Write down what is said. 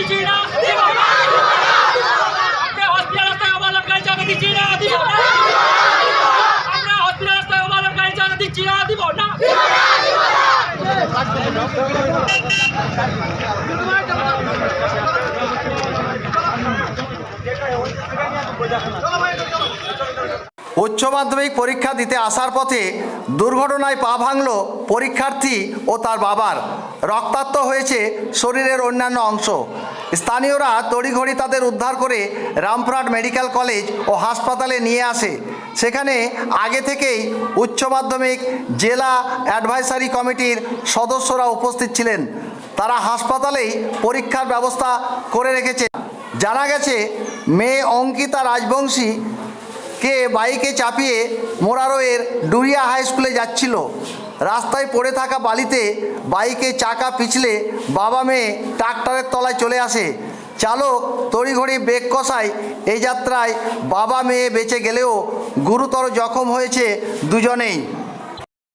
দিচ্ছি না, আমরা হসপিটাল রাস্তায় ওভারলোড গাড়ি চালাতে দিচ্ছি না, আমরা হসপিটাল রাস্তায় ওভারলোড গাড়ি চালাতে দিচ্ছি না, দিব না। উচ্চ মাধ্যমিক পরীক্ষা দিতে আসার পথে দুর্ঘটনায় পা ভাঙল পরীক্ষার্থী ও তার বাবার। রক্তাক্ত হয়েছে শরীরের অন্যান্য অংশ। স্থানীয়রা তড়িঘড়ি তাদের উদ্ধার করে রামপুরহাট মেডিকেল কলেজ ও হাসপাতালে নিয়ে আসে। সেখানে আগে থেকেই উচ্চ মাধ্যমিক জেলা অ্যাডভাইসারি কমিটির সদস্যরা উপস্থিত ছিলেন। তারা হাসপাতালেই পরীক্ষার ব্যবস্থা করে রেখেছে। জানা গেছে মেয়ে অঙ্কিতা রাজবংশী কে বাইকে চাপিয়ে মোরারোয়ের ডুরিয়া হাই স্কুলে যাচ্ছিল। রাস্তায় পড়ে থাকা বালিতে বাইকে চাকা পিছলে বাবা মেয়ে ট্রাক্টরের তলায় চলে আসে। চালক তড়িঘড়ি ব্রেক কষায়। এই যাত্রায় বাবা মেয়ে বেঁচে গেলেও গুরুতর জখম হয়েছে দুজনেই।